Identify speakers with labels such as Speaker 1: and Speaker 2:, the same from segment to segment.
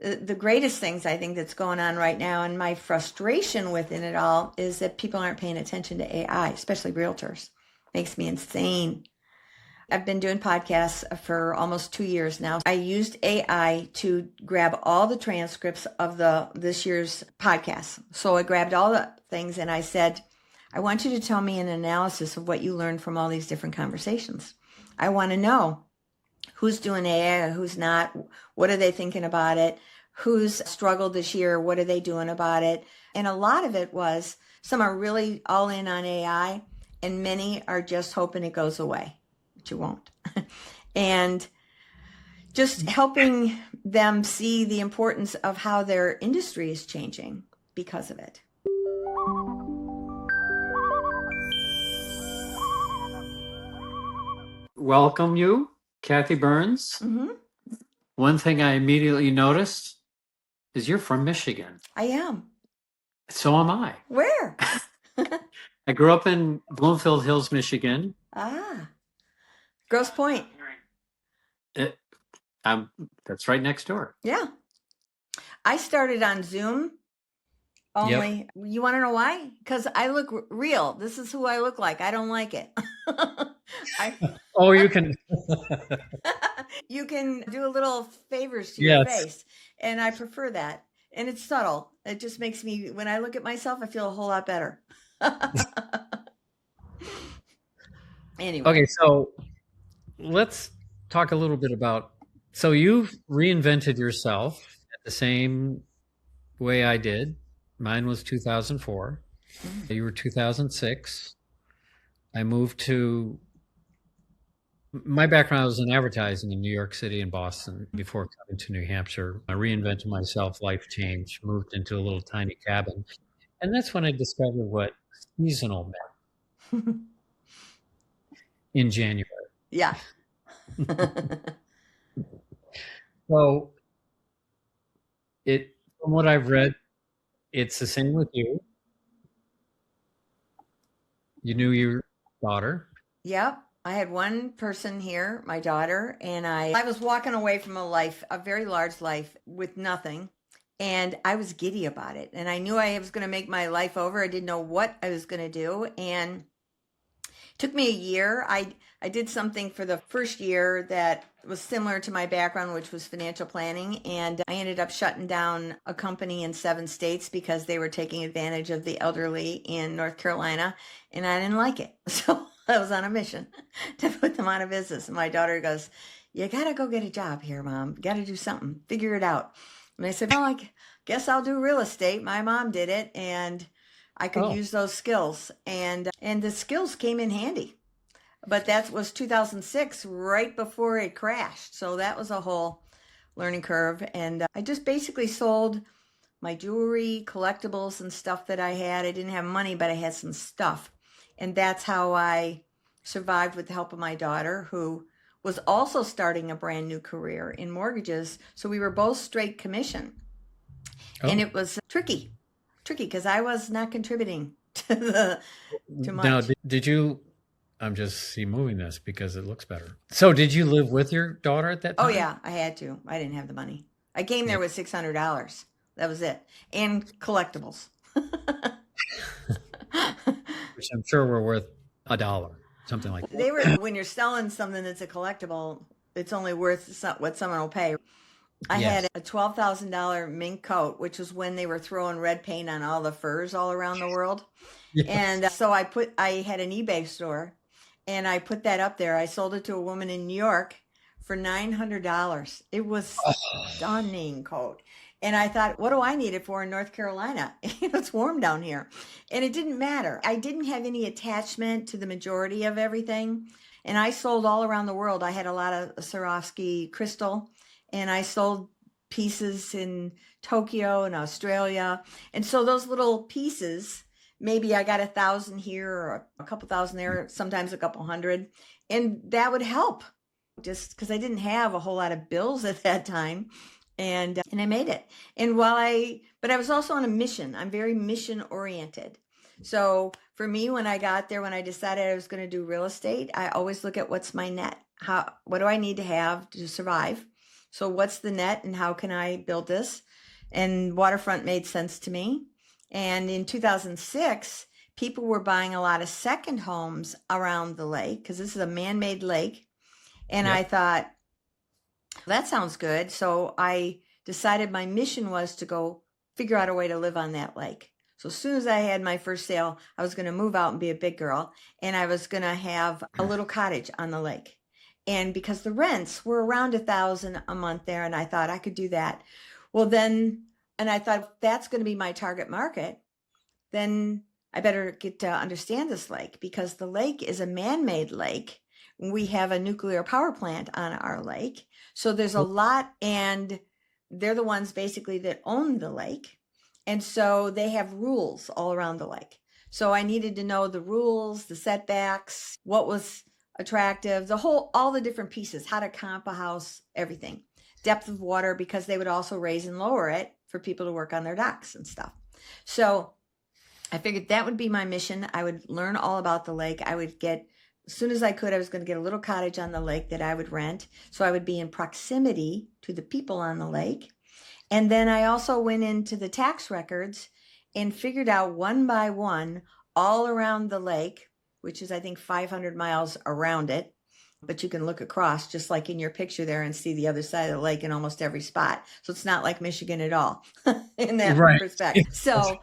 Speaker 1: the greatest things I think that's going on right now, and my frustration within it all, is that people aren't paying attention to AI, especially realtors. Makes me insane. I've been doing podcasts for almost 2 years now. I used AI to grab all the transcripts of this year's podcast. So I grabbed all the things and I said, I want you to tell me an analysis of what you learned from all these different conversations. I want to know who's doing AI, who's not, what are they thinking about it, who's struggled this year, what are they doing about it. And a lot of it was, some are really all in on AI and many are just hoping it goes away, which it won't. And just helping them see the importance of how their industry is changing because of it.
Speaker 2: Welcome you, Kathy Byrnes.
Speaker 1: Mm-hmm.
Speaker 2: One thing I immediately noticed is you're from Michigan.
Speaker 1: I am.
Speaker 2: So am I.
Speaker 1: Where?
Speaker 2: I grew up in Bloomfield Hills, Michigan.
Speaker 1: Grosse Pointe.
Speaker 2: That's right next door.
Speaker 1: Yeah. I started on Zoom only. Yep. You want to know why? Because I look real. This is who I look like. I don't like it.
Speaker 2: You can.
Speaker 1: You can do a little favors to your face. And I prefer that. And it's subtle. It just makes me, when I look at myself, I feel a whole lot better. Anyway.
Speaker 3: Okay, so let's talk a little bit about, so you've reinvented yourself the same way I did. Mine was 2004. Mm-hmm. You were 2006. I moved to, my background was in advertising in New York City and Boston before coming to New Hampshire. I reinvented myself, life changed, moved into a little tiny cabin. And that's when I discovered what seasonal meant in January.
Speaker 1: Yeah.
Speaker 3: So from what I've read, it's the same with you. You knew your daughter.
Speaker 1: Yep. I had one person here, my daughter, and I was walking away from a very large life with nothing. And I was giddy about it. And I knew I was going to make my life over. I didn't know what I was going to do. And it took me a year. I did something for the first year that was similar to my background, which was financial planning. And I ended up shutting down a company in 7 states because they were taking advantage of the elderly in North Carolina. And I didn't like it. So I was on a mission to put them out of business. And my daughter goes, you got to go get a job here, Mom. Got to do something. Figure it out. And I said, well, I guess I'll do real estate. My mom did it, and I could use those skills. And the skills came in handy. But that was 2006, right before it crashed. So that was a whole learning curve. And I just basically sold my jewelry, collectibles, and stuff that I had. I didn't have money, but I had some stuff. And that's how I survived with the help of my daughter, who was also starting a brand new career in mortgages. So we were both straight commission. And it was tricky because I was not contributing to much.
Speaker 3: Now, did you, I'm just moving this because it looks better. So did you live with your daughter at that time?
Speaker 1: Oh yeah, I had to. I didn't have the money. I came there with $600. That was it. And collectibles.
Speaker 3: Which I'm sure were worth $1. Something like that.
Speaker 1: They were, when you're selling something that's a collectible, it's only worth what someone will pay. I had a $12,000 mink coat, which was when they were throwing red paint on all the furs all around the world. Yes. And so I had an eBay store and I put that up there. I sold it to a woman in New York for $900. It was stunning coat. And I thought, what do I need it for in North Carolina? It's warm down here. And it didn't matter. I didn't have any attachment to the majority of everything. And I sold all around the world. I had a lot of Swarovski crystal. And I sold pieces in Tokyo and Australia. And so those little pieces, maybe I got 1,000 here or a couple thousand there, sometimes a couple hundred. And that would help just because I didn't have a whole lot of bills at that time. And I made it. And but I was also on a mission. I'm very mission oriented. So for me, when I got there, when I decided I was going to do real estate, I always look at what's my net. What do I need to have to survive? So what's the net and how can I build this? And Waterfront made sense to me. And in 2006, people were buying a lot of second homes around the lake because this is a man-made lake. And
Speaker 3: Yep.
Speaker 1: I thought, that sounds good. So I decided my mission was to go figure out a way to live on that lake. So as soon as I had my first sale, I was going to move out and be a big girl. And I was going to have a little cottage on the lake. And because the rents were around $1,000 a month there, and I thought I could do that. Well, then, and I thought if that's going to be my target market, then I better get to understand this lake, because the lake is a man-made lake. We have a nuclear power plant on our lake. So there's a lot, and they're the ones basically that own the lake. And so they have rules all around the lake. So I needed to know the rules, the setbacks, what was attractive, all the different pieces, how to comp a house, everything. Depth of water, because they would also raise and lower it for people to work on their docks and stuff. So I figured that would be my mission. I would learn all about the lake. I would get, as soon as I could, I was going to get a little cottage on the lake that I would rent. So I would be in proximity to the people on the lake. And then I also went into the tax records and figured out one by one all around the lake, which is I think 500 miles around it. But you can look across just like in your picture there and see the other side of the lake in almost every spot. So it's not like Michigan at all in that
Speaker 3: Right.
Speaker 1: respect. So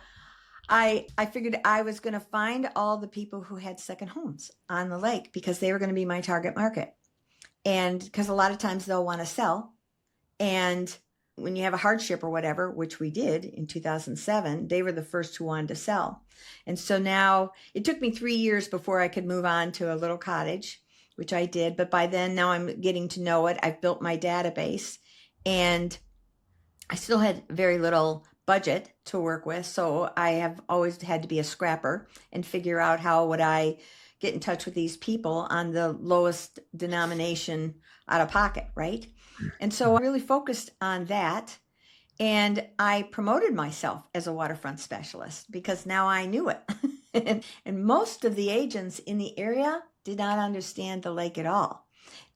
Speaker 1: I figured I was going to find all the people who had second homes on the lake, because they were going to be my target market. And because a lot of times they'll want to sell. And when you have a hardship or whatever, which we did in 2007, they were the first who wanted to sell. And so now it took me 3 years before I could move on to a little cottage, which I did. But by then, now I'm getting to know it. I've built my database, and I still had very little budget to work with. So I have always had to be a scrapper and figure out how would I get in touch with these people on the lowest denomination out of pocket, right? And so I really focused on that. And I promoted myself as a waterfront specialist because now I knew it. And most of the agents in the area did not understand the lake at all.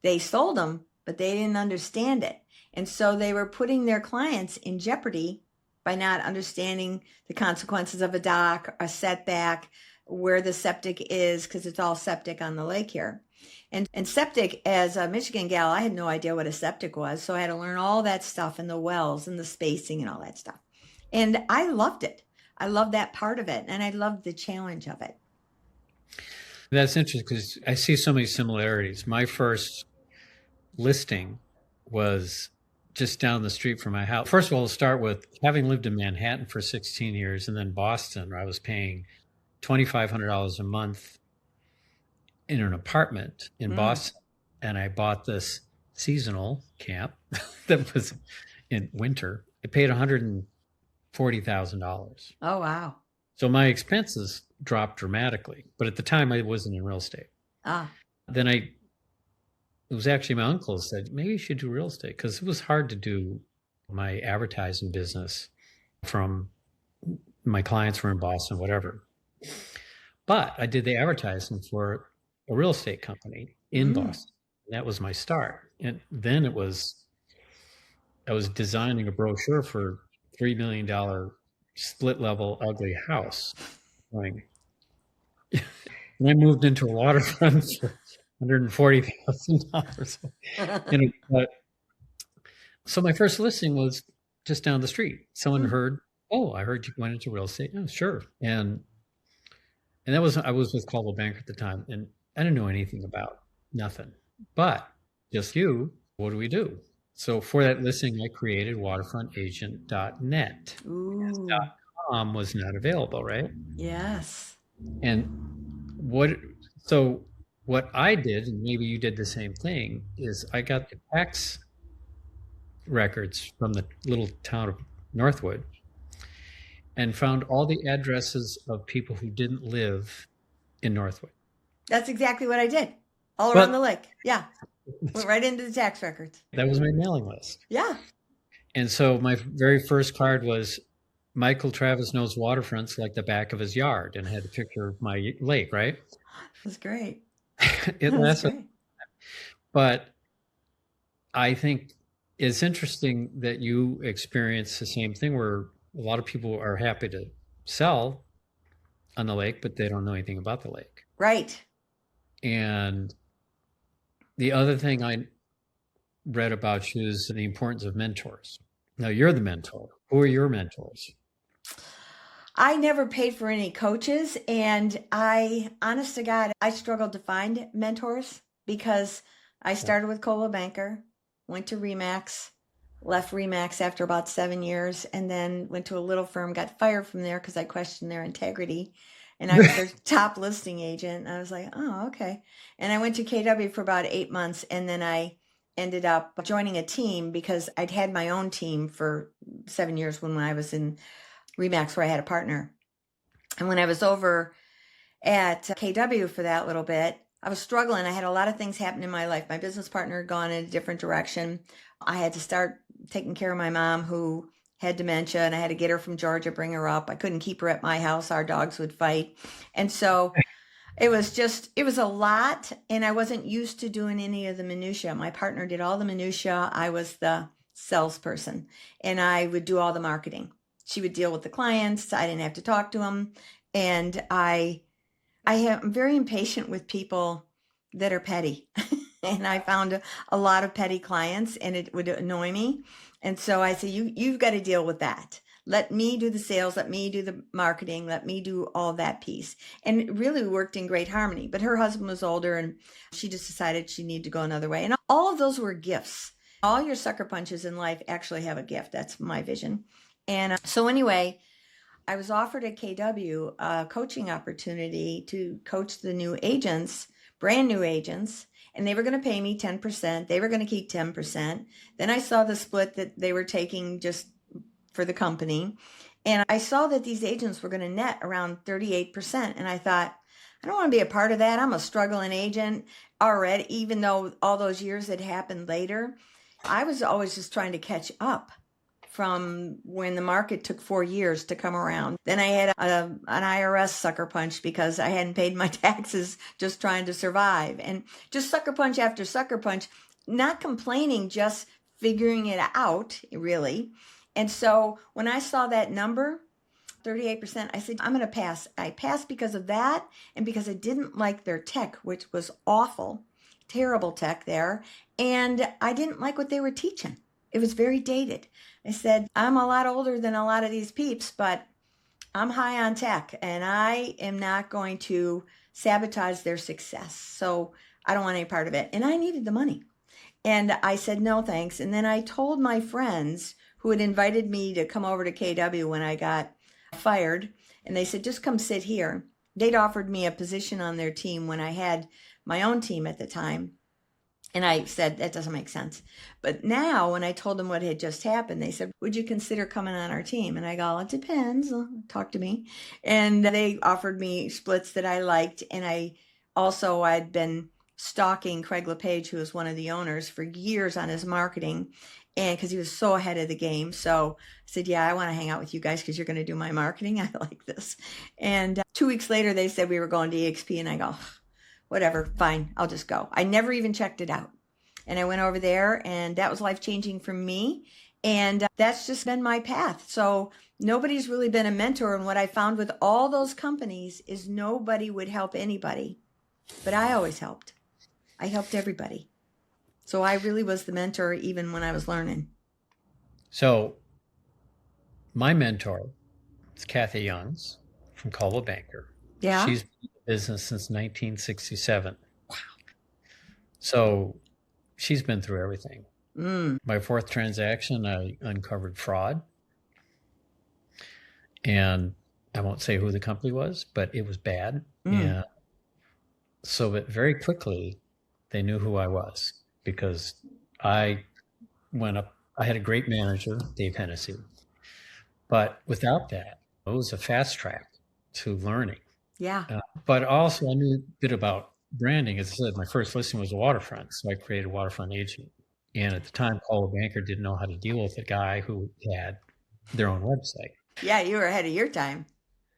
Speaker 1: They sold them, but they didn't understand it. And so they were putting their clients in jeopardy by not understanding the consequences of a dock, a setback, where the septic is, because it's all septic on the lake here. And septic, as a Michigan gal, I had no idea what a septic was. So I had to learn all that stuff, and the wells and the spacing and all that stuff. And I loved it. I loved that part of it. And I loved the challenge of it.
Speaker 3: That's interesting because I see so many similarities. My first listing was just down the street from my house. First of all, I'll start with having lived in Manhattan for 16 years and then Boston, where I was paying $2,500 a month in an apartment in Boston. And I bought this seasonal camp that was in winter. I paid $140,000.
Speaker 1: Oh, wow.
Speaker 3: So my expenses dropped dramatically. But at the time, I wasn't in real estate. Then it was actually my uncle said, maybe you should do real estate, because it was hard to do my advertising business from my clients were in Boston, whatever. But I did the advertising for a real estate company in Boston. That was my start. And then I was designing a brochure for $3 million split level ugly house. And I moved into a waterfront for $140,000. So my first listing was just down the street. Someone heard, oh, I heard you went into real estate. Oh, sure. And I was with Coldwell Banker at the time, and I didn't know anything about nothing. But just you, what do we do? So for that listing, I created waterfrontagent.net. .com was not available, right?
Speaker 1: Yes.
Speaker 3: And what I did, and maybe you did the same thing, is I got the tax records from the little town of Northwood and found all the addresses of people who didn't live in Northwood.
Speaker 1: That's exactly what I did. All around the lake. Yeah. Went right into the tax records.
Speaker 3: That was my mailing list.
Speaker 1: Yeah.
Speaker 3: And so my very first card was, Michael Travis knows waterfronts like the back of his yard, and had a picture of my lake, right?
Speaker 1: That's great.
Speaker 3: It lasted. But I think it's interesting that you experience the same thing where a lot of people are happy to sell on the lake, but they don't know anything about the lake.
Speaker 1: Right.
Speaker 3: And the other thing I read about you is the importance of mentors. Now you're the mentor. Who are your mentors?
Speaker 1: I never paid for any coaches, and honest to God, I struggled to find mentors because I started with Coldwell Banker, went to Remax, left Remax after about 7 years, and then went to a little firm, got fired from there because I questioned their integrity. And I was their top listing agent. And I was like, oh, okay. And I went to KW for about 8 months, and then I ended up joining a team because I'd had my own team for 7 years when I was in Remax, where I had a partner. And when I was over at KW for that little bit, I was struggling. I had a lot of things happen in my life. My business partner had gone in a different direction. I had to start taking care of my mom, who had dementia, and I had to get her from Georgia, bring her up. I couldn't keep her at my house. Our dogs would fight. And so it was a lot, and I wasn't used to doing any of the minutia. My partner did all the minutia. I was the salesperson, and I would do all the marketing. She would deal with the clients. I didn't have to talk to them. And I'm very impatient with people that are petty. And I found a lot of petty clients, and it would annoy me. And so I said, you've got to deal with that. Let me do the sales. Let me do the marketing. Let me do all that piece. And it really worked in great harmony. But her husband was older, and she just decided she needed to go another way. And all of those were gifts. All your sucker punches in life actually have a gift. That's my vision. And so anyway, I was offered at KW a coaching opportunity to coach the new agents, brand new agents, and they were going to pay me 10%. They were going to keep 10%. Then I saw the split that they were taking just for the company. And I saw that these agents were going to net around 38%. And I thought, I don't want to be a part of that. I'm a struggling agent already, even though all those years had happened later. I was always just trying to catch up from when the market took 4 years to come around. Then I had an IRS sucker punch because I hadn't paid my taxes, just trying to survive. And just sucker punch after sucker punch, not complaining, just figuring it out, really. And so when I saw that number, 38%, I said, I'm going to pass. I passed because of that, and because I didn't like their tech, which was awful, terrible tech there. And I didn't like what they were teaching. It was very dated. I said, I'm a lot older than a lot of these peeps, but I'm high on tech, and I am not going to sabotage their success. So I don't want any part of it. And I needed the money. And I said, no, thanks. And then I told my friends who had invited me to come over to KW when I got fired, and they said, just come sit here. They'd offered me a position on their team when I had my own team at the time. And I said, that doesn't make sense. But now when I told them what had just happened, they said, would you consider coming on our team? And I go, it depends. Talk to me. And they offered me splits that I liked. And I'd been stalking Craig LePage, who was one of the owners, for years on his marketing, and because he was so ahead of the game. So I said, yeah, I want to hang out with you guys because you're going to do my marketing. I like this. And 2 weeks later, they said we were going to EXP, and I go, whatever, fine, I'll just go. I never even checked it out. And I went over there, and that was life-changing for me. And that's just been my path. So nobody's really been a mentor. And what I found with all those companies is nobody would help anybody. But I always helped. I helped everybody. So I really was the mentor even when I was learning.
Speaker 3: So my mentor is Kathy Byrnes from Coldwell Banker.
Speaker 1: Yeah.
Speaker 3: She's been in the business since 1967. Wow. So she's been through everything. My fourth transaction, I uncovered fraud. And I won't say who the company was, but it was bad. And so but very quickly, they knew who I was because I went up. I had a great manager, Dave Hennessy. But without that, it was a fast track to learning.
Speaker 1: Yeah.
Speaker 3: But also I knew a bit about branding. As I said, my first listing was a Waterfront. So I created Waterfront Agent. And at the time, Coldwell Banker didn't know how to deal with a guy who had their own website.
Speaker 1: Yeah, you were ahead of your time.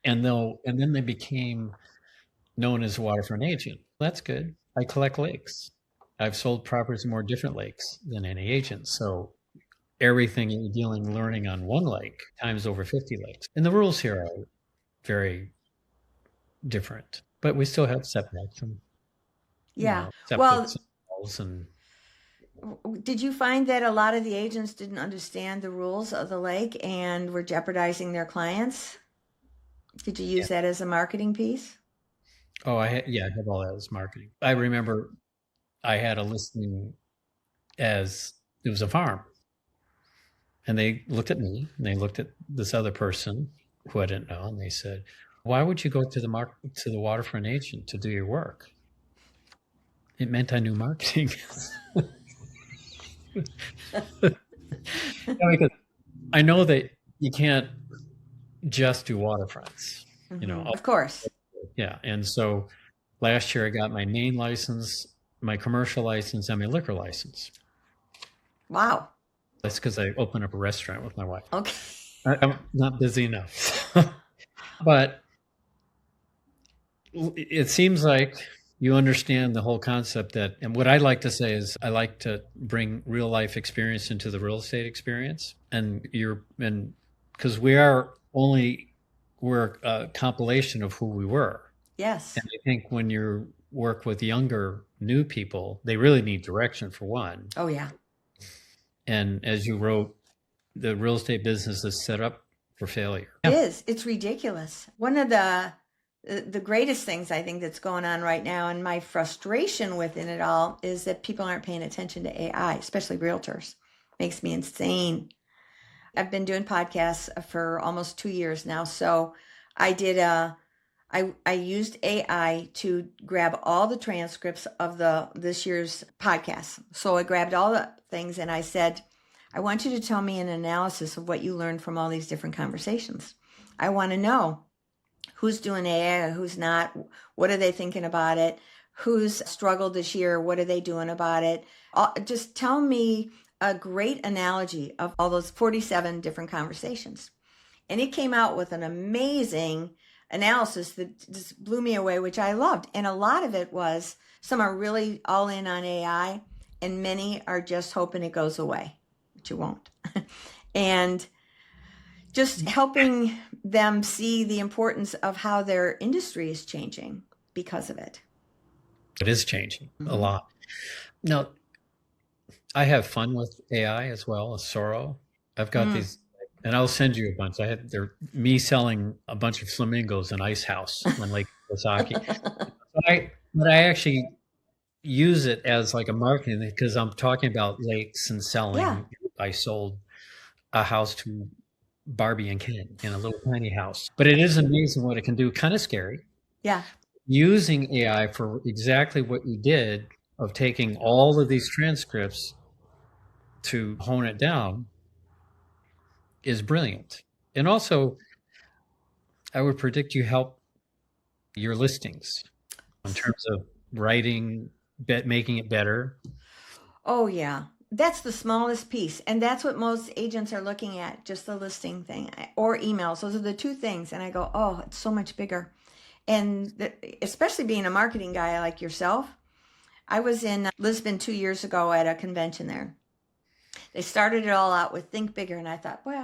Speaker 3: And then they became known as a Waterfront Agent. That's good. I collect lakes. I've sold properties in more different lakes than any agent. So everything you're learning on one lake times over 50 lakes. And the rules here are very different, but we still have setbacks and
Speaker 1: Yeah.
Speaker 3: septic
Speaker 1: Well,
Speaker 3: walls. And
Speaker 1: did you find that a lot of the agents didn't understand the rules of the lake and were jeopardizing their clients? Did you use that as a marketing piece?
Speaker 3: Oh, I have all that as marketing. I remember I had a listing as it was a farm, and they looked at me and they looked at this other person who I didn't know, and they said, "Why would you go to the Waterfront Agent to do your work?" It meant I knew marketing. Because I know that you can't just do waterfronts,
Speaker 1: Of course.
Speaker 3: Yeah. And so last year I got my main license, my commercial license, and my liquor license.
Speaker 1: Wow.
Speaker 3: That's because I opened up a restaurant with my wife.
Speaker 1: Okay.
Speaker 3: I'm not busy enough. But it seems like you understand the whole concept and what I like to say is I like to bring real life experience into the real estate experience. And because we're a compilation of who we were.
Speaker 1: Yes.
Speaker 3: And I think when you work with younger, new people, they really need direction for one.
Speaker 1: Oh, yeah.
Speaker 3: And as you wrote, the real estate business is set up for failure.
Speaker 1: It is. It's ridiculous. One of the greatest things I think that's going on right now, and my frustration within it all, is that people aren't paying attention to AI, especially realtors. Makes me insane. I've been doing podcasts for almost 2 years now. So I did I used AI to grab all the transcripts of this year's podcast. So I grabbed all the things and I said, I want you to tell me an analysis of what you learned from all these different conversations. I want to know who's doing AI, who's not, what are they thinking about it, who's struggled this year, what are they doing about it. Just tell me a great analogy of all those 47 different conversations. And it came out with an amazing analysis that just blew me away, which I loved. And a lot of it was, some are really all in on AI and many are just hoping it goes away, which it won't. And just helping them see the importance of how their industry is changing because of it.
Speaker 3: It is changing a lot. Now, I have fun with AI as well as Soro. I've got these, and I'll send you a bunch. They're me selling a bunch of flamingos in Ice House on Lake Osaki. But I actually use it as like a marketing, because I'm talking about lakes and selling. Yeah. I sold a house to Barbie and Ken in a little tiny house. But it is amazing what it can do. Kind of scary.
Speaker 1: Yeah.
Speaker 3: Using AI for exactly what you did, of taking all of these transcripts to hone it down, is brilliant. And also, I would predict you help your listings in terms of writing, making it better.
Speaker 1: Oh, yeah. That's the smallest piece. And that's what most agents are looking at, just the listing thing or emails. Those are the two things. And I go, oh, it's so much bigger. And especially being a marketing guy like yourself, I was in Lisbon 2 years ago at a convention there. They started it all out with think bigger. And I thought, boy,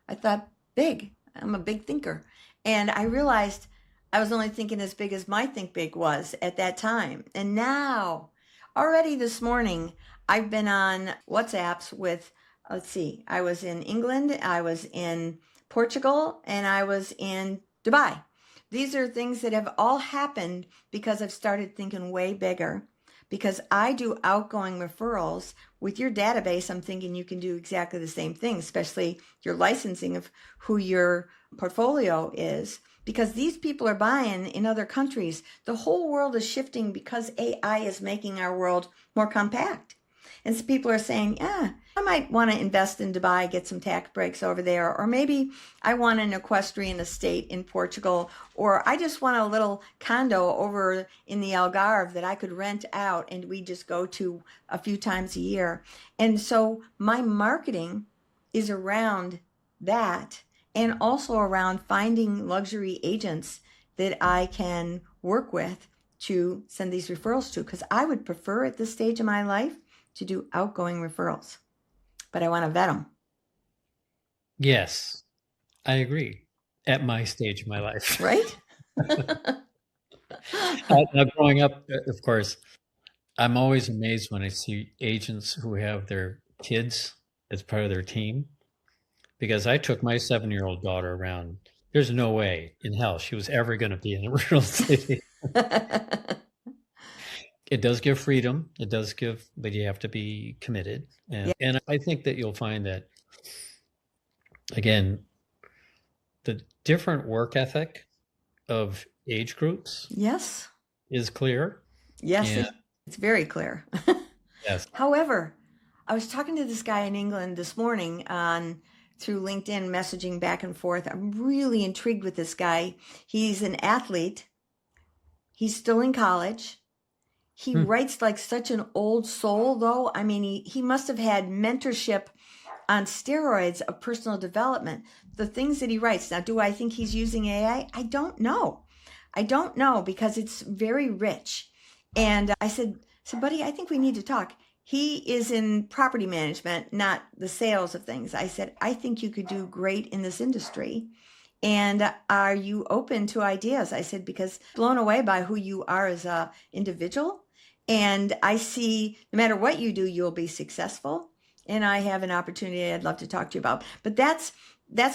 Speaker 1: I thought big. I'm a big thinker. And I realized I was only thinking as big as my think big was at that time. And now, already this morning, I've been on WhatsApps with, I was in England, I was in Portugal, and I was in Dubai. These are things that have all happened because I've started thinking way bigger. Because I do outgoing referrals with your database, I'm thinking you can do exactly the same thing, especially your licensing of who your portfolio is. Because these people are buying in other countries. The whole world is shifting because AI is making our world more compact. And so people are saying, yeah, I might want to invest in Dubai, get some tax breaks over there. Or maybe I want an equestrian estate in Portugal. Or I just want a little condo over in the Algarve that I could rent out and we just go to a few times a year. And so my marketing is around that, and also around finding luxury agents that I can work with to send these referrals to. Because I would prefer at this stage of my life to do outgoing referrals. but I want to vet them.
Speaker 3: Yes, I agree. At my stage of my life.
Speaker 1: Right?
Speaker 3: Now, growing up, of course, I'm always amazed when I see agents who have their kids as part of their team, because I took my 7-year-old daughter around. There's no way in hell she was ever going to be in a real estate. It does give freedom. It does give, but you have to be committed. And I think that you'll find that, again, the different work ethic of age groups
Speaker 1: Yes.
Speaker 3: is clear.
Speaker 1: Yes,
Speaker 3: And-
Speaker 1: it's very clear.
Speaker 3: Yes.
Speaker 1: However, I was talking to this guy in England this morning through LinkedIn, messaging back and forth. I'm really intrigued with this guy. He's an athlete. He's still in college. He writes like such an old soul, though. I mean, he must have had mentorship on steroids of personal development. The things that he writes. Now, do I think he's using AI? I don't know. I don't know, because it's very rich. And I said, buddy, I think we need to talk. He is in property management, not the sales of things. I said, I think you could do great in this industry. And are you open to ideas? I said, because blown away by who you are as an individual. And I see no matter what you do, you'll be successful. And I have an opportunity I'd love to talk to you about. But that's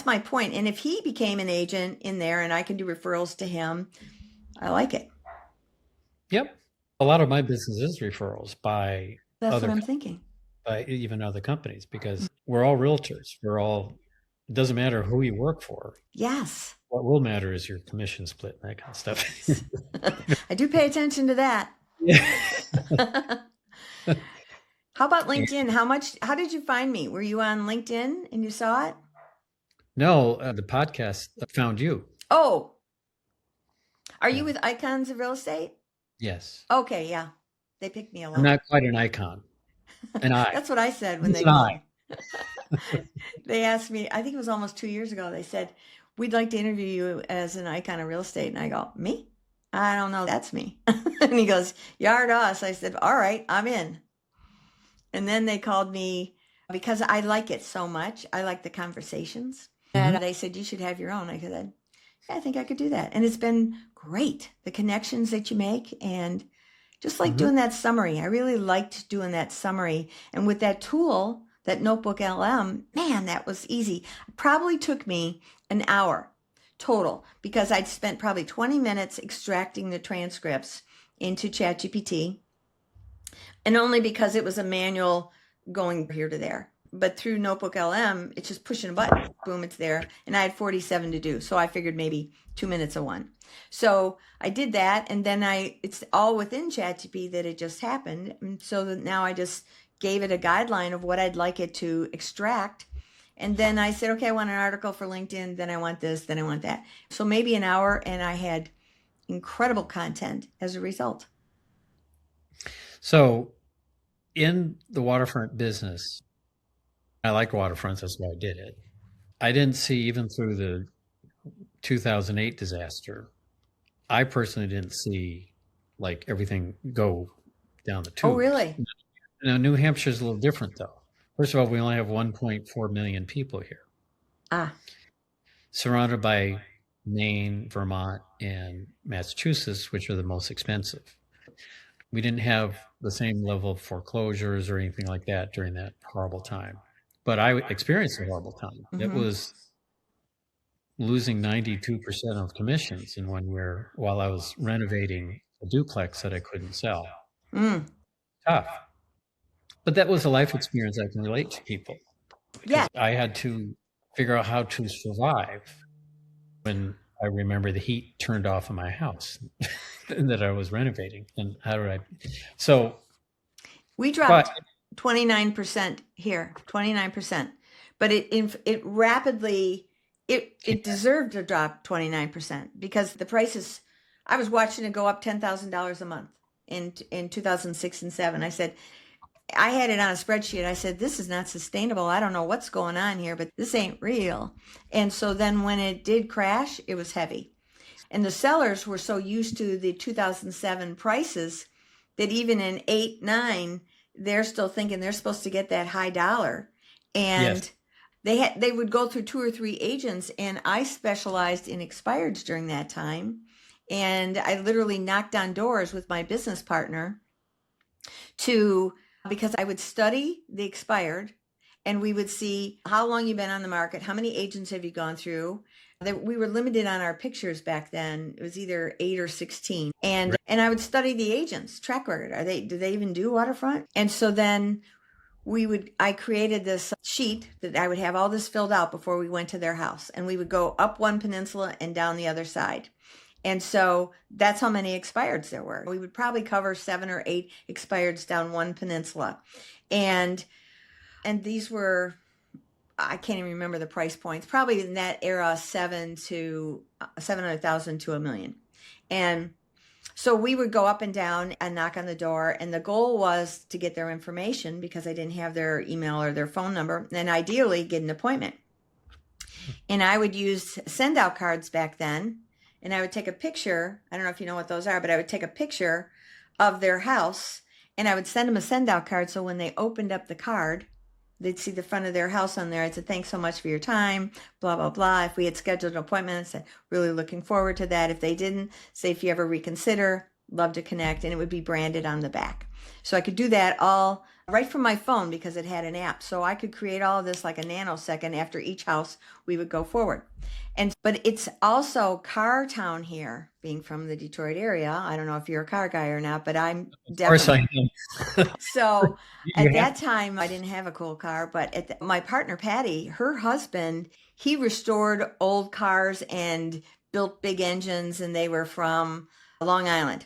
Speaker 1: my point. And if he became an agent in there and I can do referrals to him, I like it.
Speaker 3: Yep. A lot of my business is referrals by
Speaker 1: That's what I'm thinking.
Speaker 3: By even other companies, because we're all realtors. It doesn't matter who you work for.
Speaker 1: Yes.
Speaker 3: What will matter is your commission split and that kind of stuff.
Speaker 1: I do pay attention to that.
Speaker 3: Yeah.
Speaker 1: How about LinkedIn? How did you find me? Were you on LinkedIn and you saw it?
Speaker 3: No, the podcast found you.
Speaker 1: Oh, are you with Icons of Real Estate?
Speaker 3: Yes.
Speaker 1: Okay, yeah. They picked me a lot.
Speaker 3: I'm not quite an icon. An I.
Speaker 1: That's what I said when
Speaker 3: It's
Speaker 1: they
Speaker 3: an
Speaker 1: called.
Speaker 3: I.
Speaker 1: They asked me, I think it was almost 2 years ago, they said, we'd like to interview you as an icon of real estate. And I go, me? I don't know, that's me. And he goes, yard us. I said, all right, I'm in. And then they called me because I like it so much. I like the conversations. And they said, you should have your own. I said, yeah, I think I could do that. And it's been great, the connections that you make. And just like doing that summary. I really liked doing that summary. And with that tool, that Notebook LM, man, that was easy. It probably took me an hour total, because I'd spent probably 20 minutes extracting the transcripts into ChatGPT. And only because it was a manual going here to there. But through Notebook LM, it's just pushing a button. Boom, it's there. And I had 47 to do. So I figured maybe 2 minutes a one. So I did that. And then it's all within ChatGPT that it just happened. And so that now I just gave it a guideline of what I'd like it to extract. And then I said, okay, I want an article for LinkedIn. Then I want this. Then I want that. So maybe an hour. And I had incredible content as a result.
Speaker 3: So in the waterfront business, I like waterfronts. That's why I did it. I didn't see, even through the 2008 disaster, I personally didn't see like everything go down the tube.
Speaker 1: Oh, really?
Speaker 3: Now, New Hampshire's a little different, though. First of all, we only have 1.4 million people here. Surrounded by Maine, Vermont, and Massachusetts, which are the most expensive. We didn't have the same level of foreclosures or anything like that during that horrible time. But I experienced a horrible time. It was losing 92% of commissions in 1 year while I was renovating a duplex that I couldn't sell. Tough. But that was a life experience I can relate to people.
Speaker 1: Yeah.
Speaker 3: I had to figure out how to survive when I remember the heat turned off in my house that I was renovating. And how did I? So
Speaker 1: we dropped 29% here, 29%. But it rapidly, it deserved to drop 29% because the prices, I was watching it go up $10,000 a month in 2006 and 7. I said, I had it on a spreadsheet. I said, this is not sustainable. I don't know what's going on here, but this ain't real. And so then when it did crash, it was heavy. And the sellers were so used to the 2007 prices that even in 8, 9, they're still thinking they're supposed to get that high dollar. And
Speaker 3: Yes.
Speaker 1: they would go through 2 or 3 agents, and I specialized in expireds during that time. And I literally knocked on doors with my business partner because I would study the expired, and we would see how long you've been on the market, how many agents have you gone through. We were limited on our pictures back then. It was either 8 or 16. And I would study the agents track record. Do they even do waterfront? And so then I created this sheet that I would have all this filled out before we went to their house, and we would go up one peninsula and down the other side. And so that's how many expireds there were. We would probably cover 7 or 8 expireds down one peninsula. And these were, I can't even remember the price points, probably in that era, 700,000 to $1 million. And so we would go up and down and knock on the door, and the goal was to get their information because I didn't have their email or their phone number, and ideally get an appointment. And I would use send out cards back then, and I would take a picture. I don't know if you know what those are, but I would take a picture of their house, and I would send them a send out card. So when they opened up the card, they'd see the front of their house on there. I'd say, thanks so much for your time, blah, blah, blah. If we had scheduled an appointment, I'd say, really looking forward to that. If they didn't, say, if you ever reconsider, love to connect. And it would be branded on the back. So I could do that all right from my phone because it had an app. So I could create all of this like a nanosecond. After each house, we would go forward. But it's also car town here, being from the Detroit area. I don't know if you're a car guy or not, but I'm definitely.
Speaker 3: Of course I am.
Speaker 1: So at that time, I didn't have a cool car, but my partner, Patty, her husband, he restored old cars and built big engines, and they were from Long Island.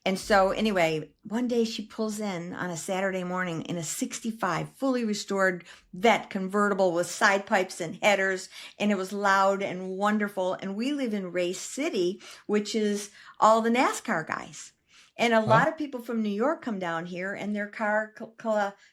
Speaker 1: And so anyway, one day she pulls in on a Saturday morning in a 65 fully restored Vet convertible with side pipes and headers, and it was loud and wonderful. And we live in Race City, which is all the NASCAR guys. And a lot of people from New York come down here, and they're car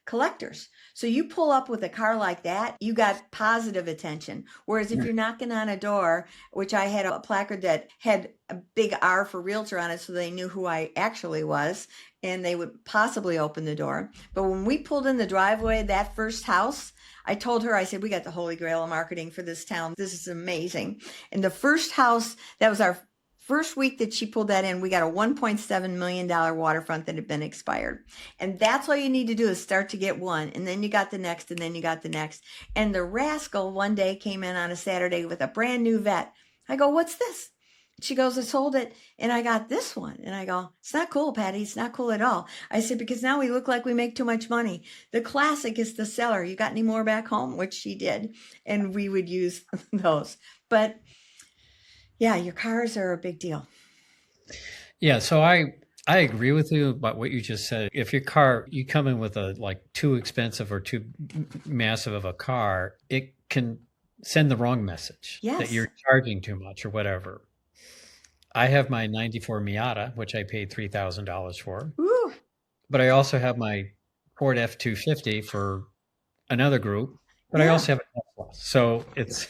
Speaker 1: collectors. So you pull up with a car like that, you got positive attention. Whereas if you're knocking on a door, which I had a placard that had a big R for realtor on it, so they knew who I actually was, and they would possibly open the door. But when we pulled in the driveway, that first house, I told her, I said, we got the holy grail of marketing for this town. This is amazing. And the first house, that was our first week that she pulled that in, we got a $1.7 million waterfront that had been expired. And that's all you need to do is start to get one. And then you got the next, and then you got the next. And the rascal one day came in on a Saturday with a brand new Vet. I go, what's this? She goes, I sold it, and I got this one. And I go, it's not cool, Patty. It's not cool at all. I said, because now we look like we make too much money. The classic is the seller. You got any more back home? Which she did. And we would use those. But yeah, your cars are a big deal.
Speaker 3: Yeah, so I agree with you about what you just said. If your car, you come in with a like too expensive or too massive of a car, it can send the wrong message that you're charging too much or whatever. I have my 94 Miata, which I paid $3,000 for.
Speaker 1: Ooh.
Speaker 3: But I also have my Ford F-250 for another group, but I also have a Tesla. So it's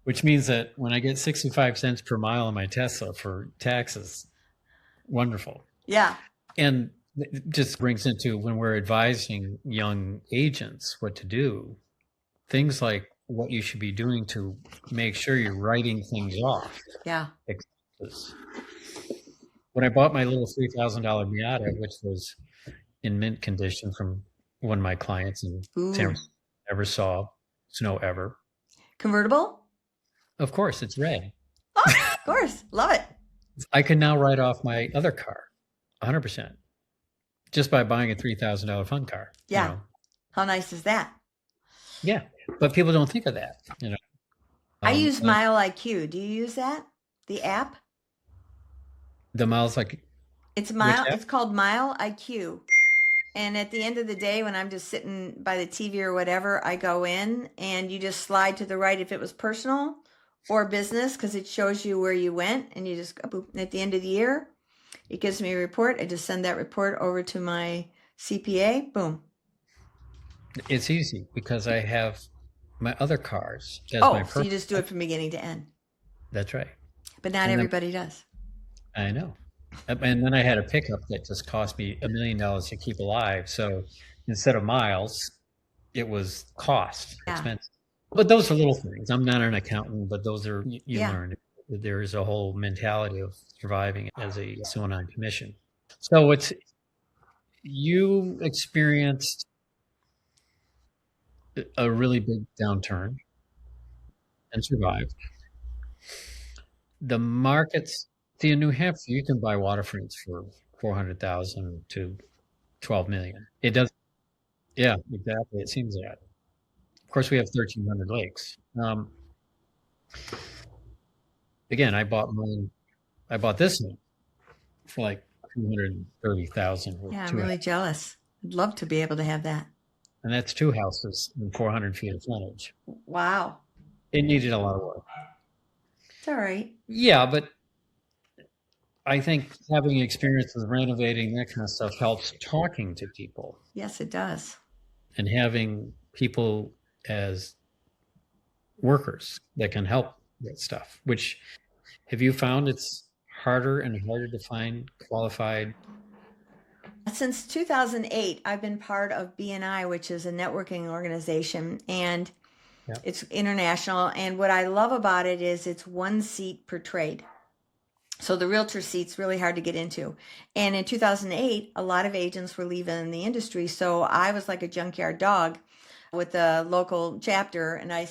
Speaker 3: which means that when I get 65 cents per mile on my Tesla for taxes, wonderful.
Speaker 1: Yeah.
Speaker 3: And it just brings into when we're advising young agents what to do, things like what you should be doing to make sure you're writing things off.
Speaker 1: Yeah.
Speaker 3: Expenses. When I bought my little $3,000 Miata, which was in mint condition from one of my clients in San Francisco, never saw snow ever.
Speaker 1: Convertible?
Speaker 3: Of course, it's red.
Speaker 1: Oh, of course. Love it.
Speaker 3: I can now write off my other car 100% just by buying a $3,000 fun car.
Speaker 1: Yeah.
Speaker 3: You know?
Speaker 1: How nice is that?
Speaker 3: Yeah. But people don't think of that. You know,
Speaker 1: I use Mile IQ. Do you use that? The app?
Speaker 3: The miles like
Speaker 1: It's called Mile IQ. And at the end of the day, when I'm just sitting by the TV or whatever, I go in and you just slide to the right if it was personal or business, because it shows you where you went, and you just go boop. And at the end of the year, it gives me a report. I just send that report over to my CPA. Boom.
Speaker 3: It's easy because I have my other cars as
Speaker 1: Oh,
Speaker 3: my
Speaker 1: so you just do it from beginning to end.
Speaker 3: That's right.
Speaker 1: But not everybody does.
Speaker 3: I know. And then I had a pickup that just cost me $1 million to keep alive. So instead of miles, it was cost,
Speaker 1: Yeah.
Speaker 3: expensive. But those are little things. I'm not an accountant, but those are, you
Speaker 1: Yeah.
Speaker 3: learn. There is a whole mentality of surviving as someone on commission. So you experienced a really big downturn and survived. The markets, see, in New Hampshire, you can buy waterfronts for 400,000 to 12 million. It does. Yeah, exactly. It seems that. Of course, we have 1,300 lakes. Again, I bought this one for like 230,000.
Speaker 1: Yeah, I'm really jealous. I'd love to be able to have that.
Speaker 3: And that's 2 houses and 400 feet of frontage.
Speaker 1: Wow.
Speaker 3: It needed a lot of work.
Speaker 1: It's all right.
Speaker 3: Yeah, but I think having experience with renovating, that kind of stuff, helps talking to people.
Speaker 1: Yes, it does.
Speaker 3: And having people as workers that can help with stuff, which have you found it's harder and harder to find qualified?
Speaker 1: Since 2008, I've been part of BNI, which is a networking organization, and it's international. And what I love about it is it's 1 seat per trade. So the realtor seat's really hard to get into. And in 2008, a lot of agents were leaving the industry. So I was like a junkyard dog with the local chapter. And I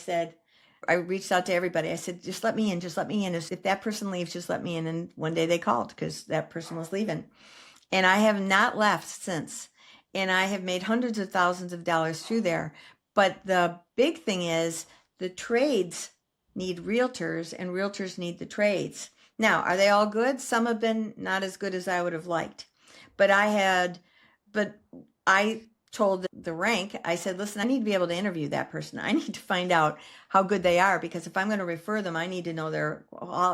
Speaker 1: reached out to everybody. I said, just let me in, just let me in. If that person leaves, just let me in. And one day they called because that person was leaving. And I have not left since. And I have made hundreds of thousands of dollars through there. But the big thing is the trades need realtors and realtors need the trades. Now, are they all good? Some have been not as good as I would have liked. But I told the rank, I said, listen, I need to be able to interview that person. I need to find out how good they are, because if I'm going to refer them, I need to know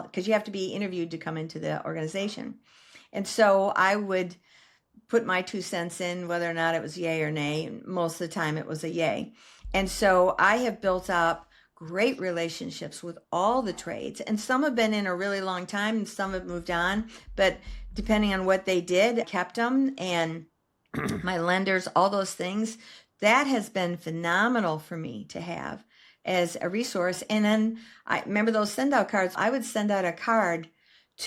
Speaker 1: because you have to be interviewed to come into the organization. And so I would put my 2 cents in, whether or not it was yay or nay. Most of the time it was a yay. And so I have built up great relationships with all the trades, and some have been in a really long time and some have moved on, but depending on what they did, kept them, and my lenders, all those things. That has been phenomenal for me to have as a resource. And then I remember those send out cards. I would send out a card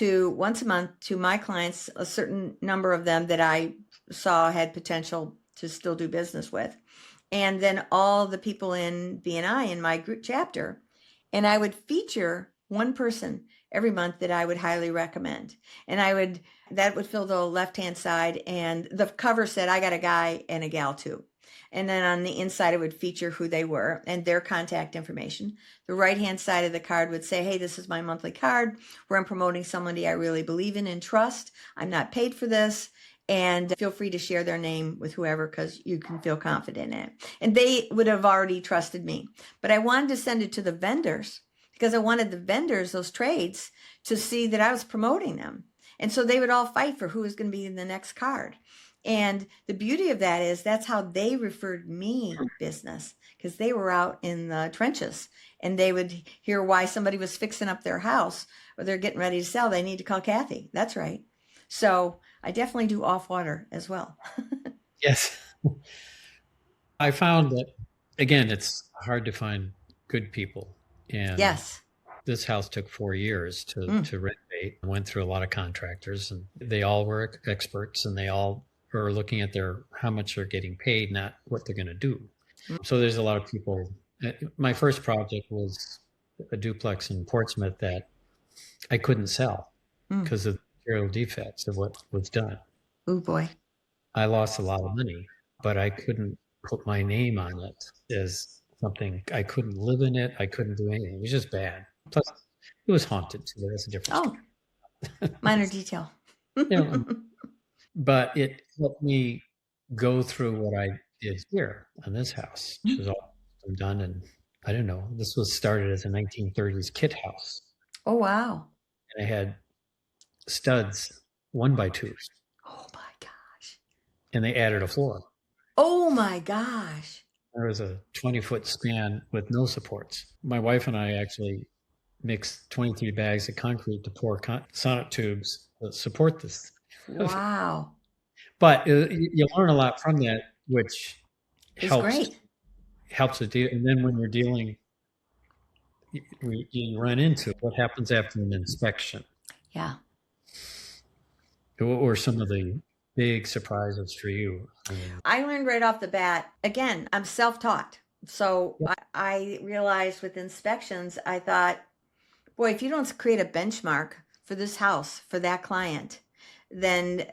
Speaker 1: once a month to my clients, a certain number of them that I saw had potential to still do business with. And then all the people in BNI in my group chapter. And I would feature one person every month that I would highly recommend. And that would fill the left-hand side. And the cover said, I got a guy and a gal too. And then on the inside, it would feature who they were and their contact information. The right-hand side of the card would say, hey, this is my monthly card where I'm promoting somebody I really believe in and trust. I'm not paid for this. And feel free to share their name with whoever, because you can feel confident in it. And they would have already trusted me. But I wanted to send it to the vendors because I wanted the vendors, those trades, to see that I was promoting them. And so they would all fight for who was going to be in the next card. And the beauty of that is that's how they referred me business, because they were out in the trenches and they would hear why somebody was fixing up their house or they're getting ready to sell. They need to call Kathy. That's right. So I definitely do off water as well.
Speaker 3: Yes. I found that, again, it's hard to find good people. And
Speaker 1: yes,
Speaker 3: this house took 4 years to renovate. I went through a lot of contractors, and they all were experts, and they all were looking at how much they're getting paid, not what they're going to do. So there's a lot of people. My first project was a duplex in Portsmouth that I couldn't sell because of material defects of what was done.
Speaker 1: Oh boy.
Speaker 3: I lost a lot of money, but I couldn't put my name on it as something. I couldn't live in it. I couldn't do anything. It was just bad. Plus, it was haunted, so that's a different story.
Speaker 1: Minor detail.
Speaker 3: But it helped me go through what I did here on this house, which was all done. And I don't know, this was started as a 1930s kit house.
Speaker 1: Oh, wow.
Speaker 3: And I had studs 1x2s.
Speaker 1: Oh my gosh.
Speaker 3: And they added a floor.
Speaker 1: Oh my gosh.
Speaker 3: There was a 20-foot span with no supports. My wife and I actually mixed 23 bags of concrete to pour sonnet tubes that support this.
Speaker 1: Wow.
Speaker 3: But you learn a lot from that, which
Speaker 1: it's
Speaker 3: helps
Speaker 1: great.
Speaker 3: helps it deal. And then when you're dealing, you run into what happens after an inspection.
Speaker 1: Yeah.
Speaker 3: Or some of the big surprises for you.
Speaker 1: I learned right off the bat, again, I'm self-taught. So
Speaker 3: Yeah.
Speaker 1: I realized with inspections, I thought, boy, if you don't create a benchmark for this house, for that client, then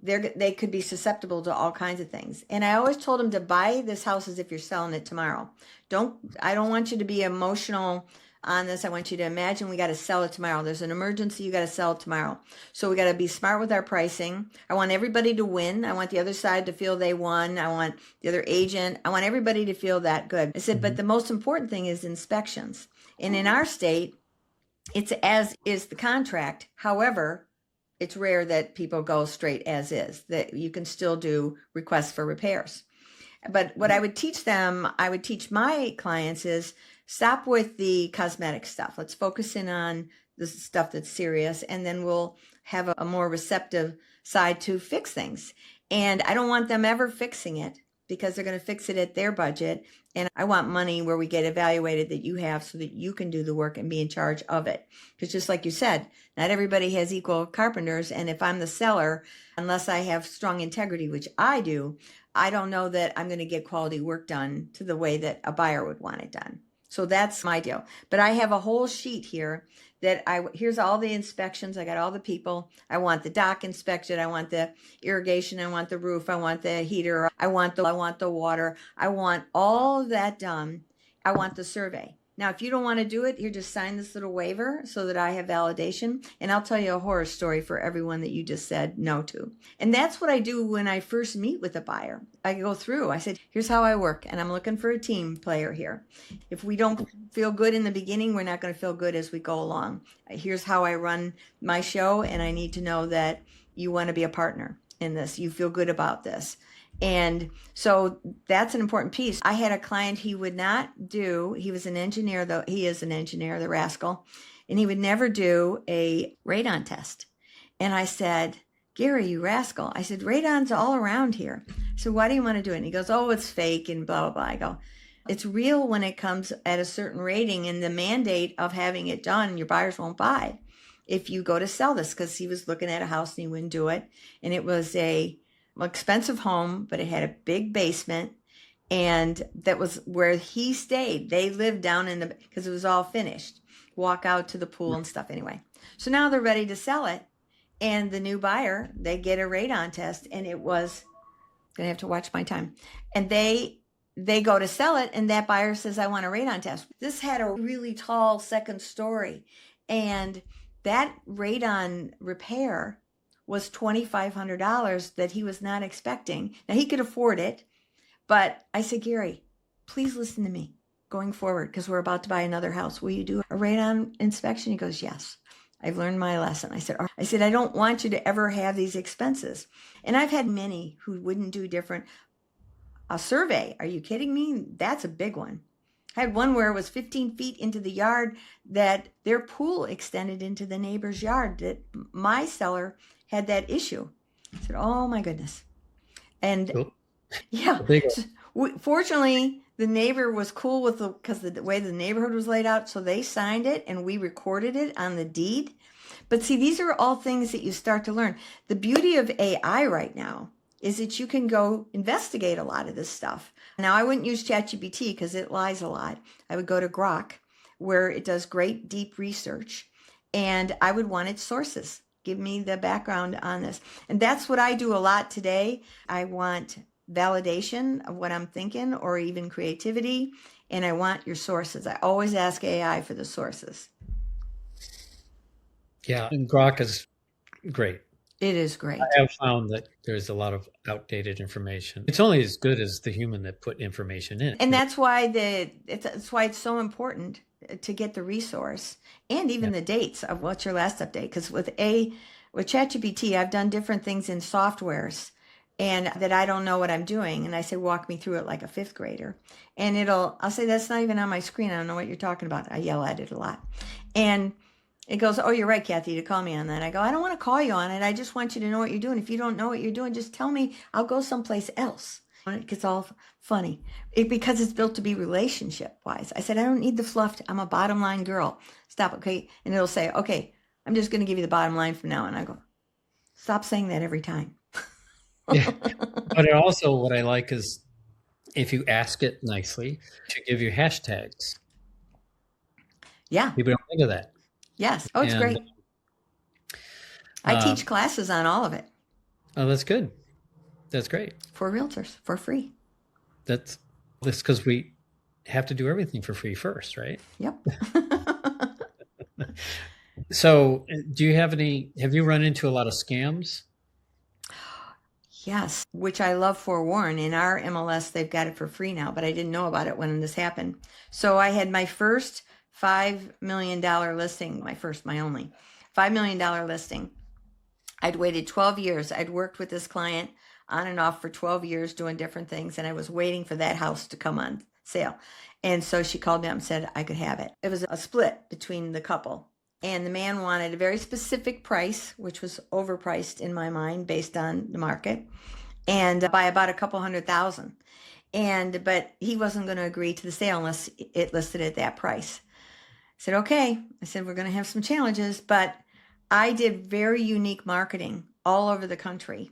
Speaker 1: they could be susceptible to all kinds of things. And I always told them to buy this house as if you're selling it tomorrow. I don't want you to be emotional on this. I want you to imagine we got to sell it tomorrow. There's an emergency. You got to sell it tomorrow. So we got to be smart with our pricing. I want everybody to win. I want the other side to feel they won. I want the other agent. I want everybody to feel that good. I said, but the most important thing is inspections. And in our state, it's as is the contract. However, it's rare that people go straight as is, that you can still do requests for repairs. But what I would teach my clients is stop with the cosmetic stuff. Let's focus in on the stuff that's serious, and then we'll have a more receptive side to fix things. And I don't want them ever fixing it because they're going to fix it at their budget. And I want money where we get evaluated that you have so that you can do the work and be in charge of it. Because just like you said, not everybody has equal carpenters. And if I'm the seller, unless I have strong integrity, which I do, I don't know that I'm going to get quality work done to the way that a buyer would want it done. So that's my deal. But I have a whole sheet here here's all the inspections. I got all the people. I want the dock inspected. I want the irrigation. I want the roof. I want the heater. I want the water. I want all of that done. I want the survey. Now, if you don't want to do it, here, just sign this little waiver so that I have validation. And I'll tell you a horror story for everyone that you just said no to. And that's what I do when I first meet with a buyer. I go through, I said, here's how I work. And I'm looking for a team player here. If we don't feel good in the beginning, we're not going to feel good as we go along. Here's how I run my show. And I need to know that you want to be a partner in this. You feel good about this. And so that's an important piece. I had a client he was an engineer, though he is an engineer, the rascal, and he would never do a radon test. And I said, Gary, you rascal. I said, radon's all around here. So why do you want to do it? And he goes, oh, it's fake and blah, blah, blah. I go, it's real when it comes at a certain rating, and the mandate of having it done, your buyers won't buy if you go to sell this, because he was looking at a house and he wouldn't do it. And it was a expensive home, but it had a big basement, and that was where he stayed. They lived down because it was all finished, walk out to the pool and stuff anyway. So now they're ready to sell it, and the new buyer, they get a radon test, and it was gonna have to watch my time, and they go to sell it, and that buyer says, I want a radon test. This had a really tall second story, and that radon repair was $2,500 that he was not expecting. Now, he could afford it, but I said, Gary, please listen to me going forward, because we're about to buy another house. Will you do a radon inspection? He goes, yes. I've learned my lesson. I said, I don't want you to ever have these expenses. And I've had many who wouldn't do a survey. Are you kidding me? That's a big one. I had one where it was 15 feet into the yard that their pool extended into the neighbor's yard, that my seller had that issue. I said, oh my goodness. And yeah, fortunately the neighbor was cool because the way the neighborhood was laid out. So they signed it and we recorded it on the deed. But see, these are all things that you start to learn. The beauty of AI right now is that you can go investigate a lot of this stuff. Now, I wouldn't use ChatGPT because it lies a lot. I would go to Grok, where it does great deep research, and I would want its sources. Give me the background on this. And that's what I do a lot today. I want validation of what I'm thinking, or even creativity, and I want your sources. I always ask AI for the sources.
Speaker 3: Yeah, and Grok is great.
Speaker 1: It is great.
Speaker 3: I have found that there's a lot of outdated information. It's only as good as the human that put information in.
Speaker 1: And that's why it's so important to get the resource and even the dates of what's your last update. Because with ChatGPT, I've done different things in softwares and that I don't know what I'm doing. And I say, walk me through it like a fifth grader. And I'll say, that's not even on my screen. I don't know what you're talking about. I yell at it a lot. And it goes, oh, you're right, Kathy, to call me on that. I go, I don't want to call you on it. I just want you to know what you're doing. If you don't know what you're doing, just tell me. I'll go someplace else. When it gets all funny, because it's built to be relationship wise. I said, I don't need the fluff. I'm a bottom line girl. Stop. Okay. And it'll say, okay, I'm just going to give you the bottom line from now. And I go, stop saying that every time.
Speaker 3: Yeah. But it also, what I like is if you ask it nicely to give you hashtags.
Speaker 1: Yeah.
Speaker 3: People don't think of that.
Speaker 1: Yes. Oh, it's great. I teach classes on all of it.
Speaker 3: Oh, that's good. That's great.
Speaker 1: For realtors, for free.
Speaker 3: That's because we have to do everything for free first, right?
Speaker 1: Yep.
Speaker 3: So have you run into a lot of scams?
Speaker 1: Yes, which I love forewarn. In our MLS, they've got it for free now, but I didn't know about it when this happened. So I had my first $5 million listing, my only $5 million listing. I'd waited 12 years. I'd worked with this client on and off for 12 years doing different things, and I was waiting for that house to come on sale. And so she called me up and said I could have it. It was a split between the couple, and the man wanted a very specific price, which was overpriced in my mind based on the market, and by about a couple $100,000. But he wasn't going to agree to the sale unless it listed at that price. I said, okay. I said, we're going to have some challenges, but I did very unique marketing all over the country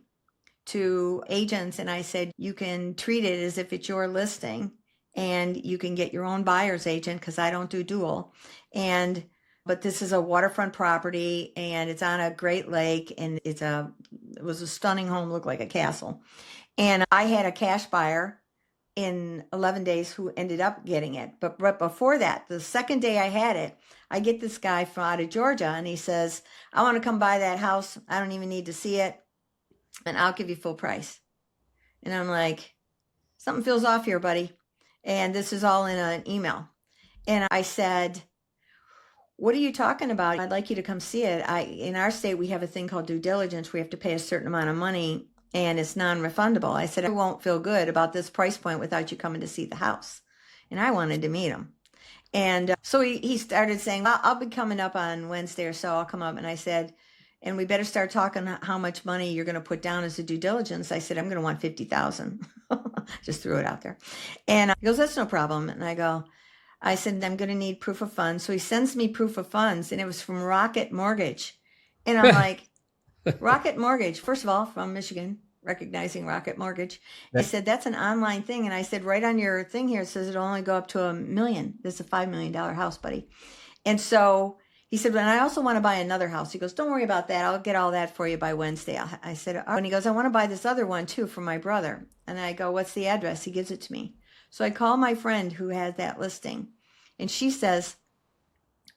Speaker 1: to agents. And I said, you can treat it as if it's your listing, and you can get your own buyer's agent because I don't do dual. But this is a waterfront property, and it's on a great lake, and it was a stunning home, looked like a castle. And I had a cash buyer in 11 days who ended up getting it. But before that, the second day I had it, I get this guy from out of Georgia, and he says, I want to come buy that house. I don't even need to see it, and I'll give you full price. And I'm like, something feels off here, buddy. And this is all in an email. And I said, what are you talking about? I'd like you to come see it. In our state, we have a thing called due diligence. We have to pay a certain amount of money, and it's non-refundable. I said, I won't feel good about this price point without you coming to see the house. And I wanted to meet him. And so he started saying, well, I'll be coming up on Wednesday or so. I'll come up. And I said, and we better start talking how much money you're going to put down as a due diligence. I said, I'm going to want $50,000. Just threw it out there. And he goes, that's no problem. And I said, I'm going to need proof of funds. So he sends me proof of funds, and it was from Rocket Mortgage. And I'm like, Rocket Mortgage, first of all, from Michigan, recognizing Rocket Mortgage. I said, that's an online thing. And I said, right on your thing here, it says it'll only go up to $1 million. This is a $5 million house, buddy. And so he said, and I also want to buy another house. He goes, don't worry about that. I'll get all that for you by Wednesday. I said, oh. And he goes, I want to buy this other one too for my brother. And I go, what's the address? He gives it to me. So I call my friend who has that listing, and she says,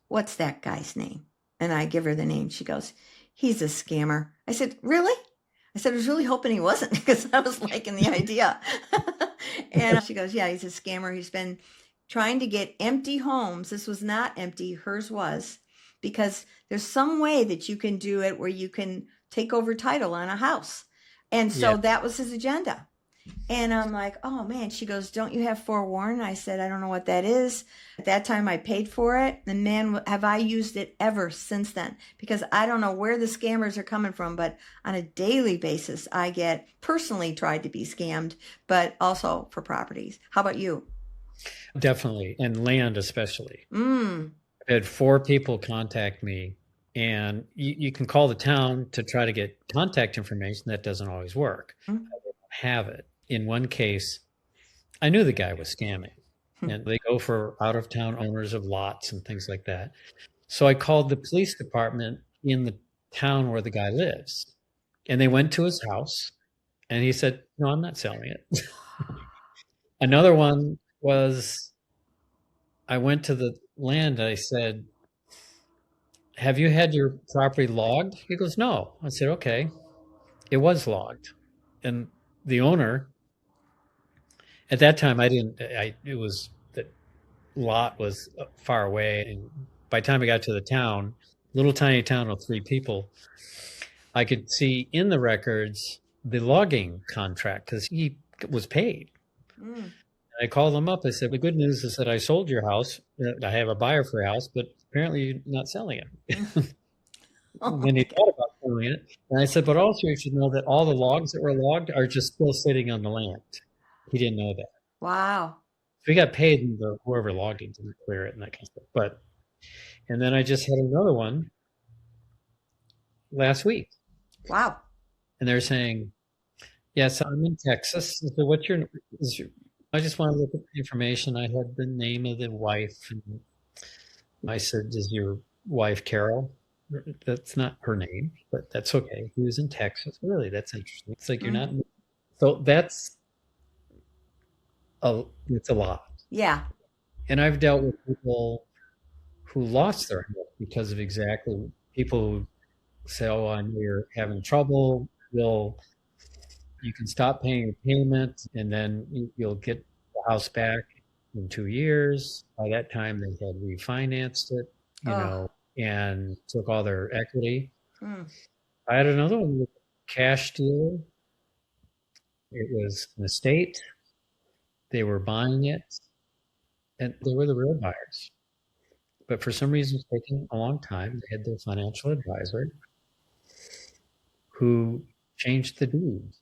Speaker 1: what's that guy's name? And I give her the name. She goes, he's a scammer. I said, really? I said, I was really hoping he wasn't, because I was liking the idea. And she goes, yeah, he's a scammer. He's been trying to get empty homes. This was not empty. Hers was, because there's some way that you can do it where you can take over title on a house. And so that was his agenda. And I'm like, oh man. She goes, don't you have forewarn? I said, I don't know what that is. At that time I paid for it. And man, have I used it ever since then, because I don't know where the scammers are coming from, but on a daily basis, I get personally tried to be scammed, but also for properties. How about you?
Speaker 3: Definitely. And land, especially. I've had 4 people contact me, and you can call the town to try to get contact information. That doesn't always work. I don't have it. In one case, I knew the guy was scamming, and they go for out-of-town owners of lots and things like that. So I called the police department in the town where the guy lives, and they went to his house, and he said, no, I'm not selling it. Another one was, I went to the land, I said, have you had your property logged? He goes, no. I said, okay. It was logged. And the owner, at that time, it was, the lot was far away. And by the time I got to the town, little tiny town of 3 people, I could see in the records the logging contract, because he was paid. I called them up. I said, the good news is that I sold your house. I have a buyer for your house, but apparently you're not selling it. Then he thought about selling it. And I said, but also you should know that all the logs that were logged are just still sitting on the land. He didn't know that.
Speaker 1: Wow.
Speaker 3: So we got paid, and whoever logged in didn't clear it and that kind of stuff. And then I just had another one last week.
Speaker 1: Wow.
Speaker 3: And they're saying, yes, I'm in Texas. I said, what's your, I just want to look at the information. I had the name of the wife. And I said, is your wife Carol? That's not her name, but that's okay. He was in Texas. Really, that's interesting. It's like, you're not. So it's a lot.
Speaker 1: Yeah.
Speaker 3: And I've dealt with people who lost their health because of exactly people who say, oh, I know you're having trouble. You can stop paying your payment, and then you'll get the house back in 2 years. By that time, they had refinanced it, and took all their equity. I had another one with a cash deal. It was an estate. They were buying it, and they were the real buyers. But for some reason, it's taking a long time. They had their financial advisor who changed the deeds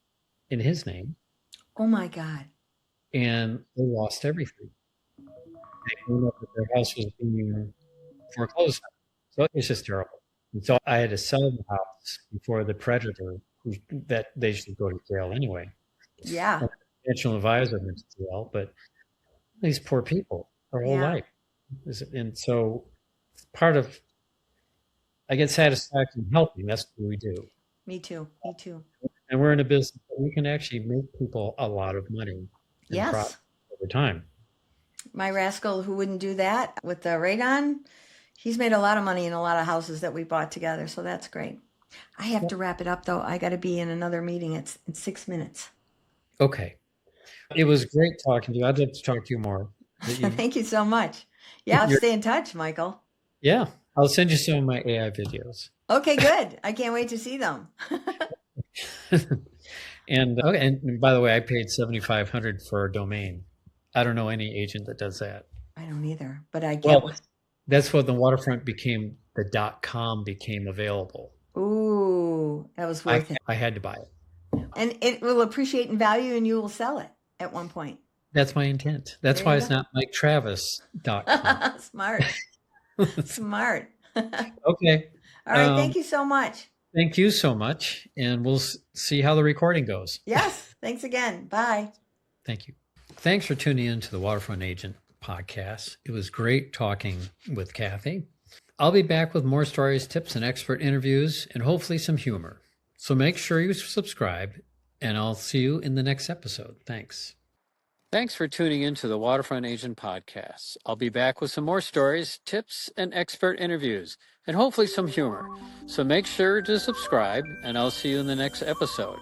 Speaker 3: in his name.
Speaker 1: Oh my God.
Speaker 3: And they lost everything. They found out that their house was being foreclosed on. So it's just terrible. And so I had to sell the house before the predator, that they should go to jail anyway.
Speaker 1: Yeah.
Speaker 3: And the financial advisor went to jail, but these poor people, their whole life. And so part of, I get satisfaction helping. That's what we do.
Speaker 1: Me too. Me too.
Speaker 3: And we're in a business that we can actually make people a lot of money.
Speaker 1: Yes.
Speaker 3: Over time.
Speaker 1: My rascal who wouldn't do that with the radon, he's made a lot of money in a lot of houses that we bought together. So that's great. I have to wrap it up though. I got to be in another meeting. It's in 6 minutes.
Speaker 3: Okay. It was great talking to you. I'd love to talk to you more.
Speaker 1: Thank you so much. Yeah, I'll stay in touch, Michael.
Speaker 3: Yeah. I'll send you some of my AI videos.
Speaker 1: Okay, good. I can't wait to see them.
Speaker 3: And by the way, I paid $7,500 for a domain. I don't know any agent that does that.
Speaker 1: I don't either, but I get
Speaker 3: that's what the Waterfront became. The .com became available.
Speaker 1: Ooh, that was worth it.
Speaker 3: I had to buy it.
Speaker 1: And it will appreciate in value, and you will sell it at one point.
Speaker 3: That's my intent. That's why it's not MikeTravis.com.
Speaker 1: Smart. Smart.
Speaker 3: Okay.
Speaker 1: All right. Thank you so much.
Speaker 3: Thank you so much. And we'll see how the recording goes.
Speaker 1: Yes. Thanks again. Bye.
Speaker 3: Thank you. Thanks for tuning in to the Waterfront Agent Podcast. It was great talking with Kathy. I'll be back with more stories, tips, and expert interviews, and hopefully some humor. So make sure you subscribe, and I'll see you in the next episode. Thanks. Thanks for tuning in to the Waterfront Agent Podcast. I'll be back with some more stories, tips, and expert interviews, and hopefully some humor. So make sure to subscribe, and I'll see you in the next episode.